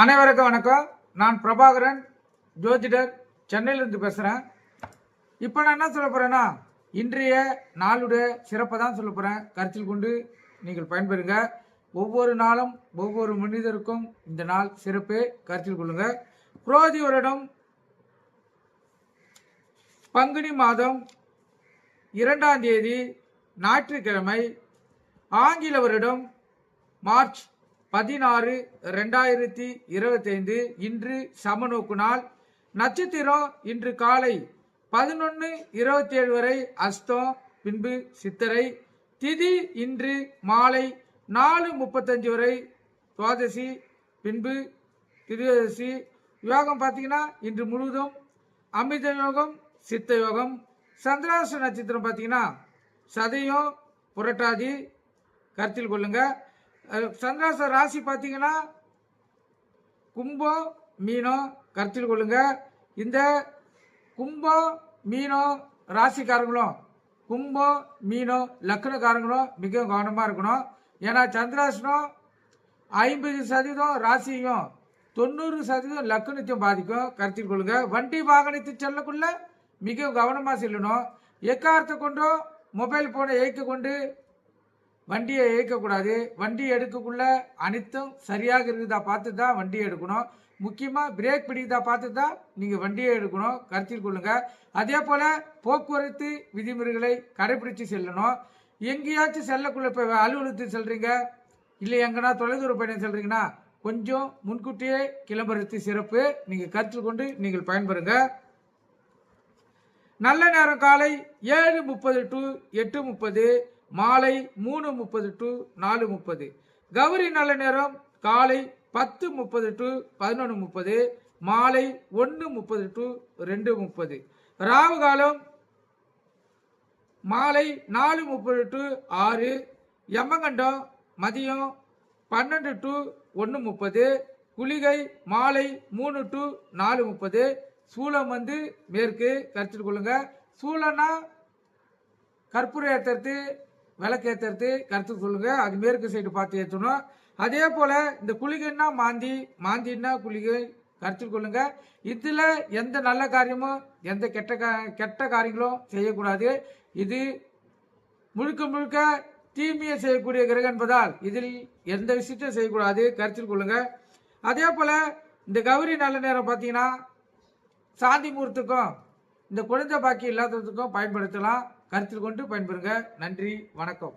அனைவருக்கும் வணக்கம். நான் பிரபாகரன், ஜோதிடர், சென்னையிலிருந்து பேசுகிறேன். இப்போ நான் என்ன சொல்ல போகிறேன்னா, இன்றைய நாளுடைய சிறப்பை தான் சொல்ல போகிறேன். கருத்தில் கொண்டு நீங்கள் பயன்பெறுங்க. ஒவ்வொரு நாளும் ஒவ்வொரு மனிதருக்கும் இந்த நாள் சிறப்பே கருத்தில் கொள்ளுங்க. குரோதி வருடம் பங்குனி மாதம் 2ஆம் தேதி ஞாயிற்றுக்கிழமை, ஆங்கில வருடம் மார்ச் 16, 2025. இன்று சமநோக்கு நாள். நட்சத்திரம் இன்று காலை 11:27 வரை அஸ்தம், பின்பு சித்திரை. திதி இன்று மாலை 4:35 வரை துவாதசி, பின்பு திரியோதசி. யோகம் பார்த்தீங்கன்னா இன்று முழுவதும் அமிர்த யோகம், சித்த யோகம். சந்திராச நட்சத்திரம் பார்த்தீங்கன்னா சதயம், புரட்டாதி, கருத்தில் கொள்ளுங்க. சந்திராச ராசி பார்த்தீங்கன்னா கும்பம், மீனம், கருத்தில் கொள்ளுங்க. இந்த கும்பம், மீனம் ராசிக்காரங்களும் கும்பம், மீனம் லக்னக்காரங்களும் மிக கவனமாக இருக்கணும். ஏன்னா சந்திராசனம் 50% ராசியும் 90% லக்னத்தையும் பாதிக்கும். கருத்தில் கொள்ளுங்க. வண்டி வாகனத்தை செல்லக்குள்ள மிக கவனமாக செல்லணும். எக்காரத்தை கொண்டோ மொபைல் போனை இயக்க கொண்டு வண்டியை இயக்கக்கூடாது. வண்டி எடுக்கக்குள்ள அனைத்தும் சரியாக இருக்குதா பார்த்து தான் வண்டியை எடுக்கணும். முக்கியமாக பிரேக் பிடிக்குதா பார்த்து தான் நீங்கள் வண்டியை எடுக்கணும். கருத்தில் கொள்ளுங்க. அதே போல் போக்குவரத்து விதிமுறைகளை கடைபிடிச்சு செல்லணும். எங்கேயாச்சும் செல்லக்குள்ள இப்போ அலுவலகத்துக்கு செல்றீங்க, இல்லை எங்கன்னா தொலைதூர பயணம் செல்றீங்கன்னா கொஞ்சம் முன்கூட்டியே கிளம்புறது சிறப்பு. நீங்கள் கருத்தில் கொண்டு நீங்கள் பயன்பெறுங்க. நல்ல நேரம் காலை 7:30 to 8:30, மாலை 3:30 to 4:30. கௌரி நல்ல நேரம் காலை 10:30 to 11:30, மாலை 1:30 to 2:30. ராவு காலம் மாலை 4:30 to 6. யமகண்டம் மதியம் 12 to 1:30. குளிகை மாலை 3 to 4:30. சூலம் மேற்கு. கருத்தில் கொள்ளுங்க. சூளம்னா கற்பூரம் ஏற்றுறது, விளக்கு ஏற்றுறது, கருத்து சொல்லுங்க. அது மேற்கு சைடு பார்த்து ஏற்றணும். அதே போல் இந்த குளிகைன்னா மாந்தி, மாந்தின்னா குளிகை, கருத்தில் கொள்ளுங்க. இதில் எந்த நல்ல காரியமும் எந்த கெட்ட காரியங்களும் செய்யக்கூடாது. இது முழுக்க முழுக்க தீமையை செய்யக்கூடிய கிரகம் என்பதால் இதில் எந்த விஷயத்தையும் செய்யக்கூடாது. கருத்தில் கொள்ளுங்க. அதே போல் இந்த கௌரி நல்ல நேரம் பார்த்தீங்கன்னா சாந்தி முகூர்த்துக்கும் இந்த குழந்தை பாக்கி இல்லாததுக்கும் பயன்படுத்தலாம். கருத்தில் கொண்டு பயன்பெறுங்க. நன்றி, வணக்கம்.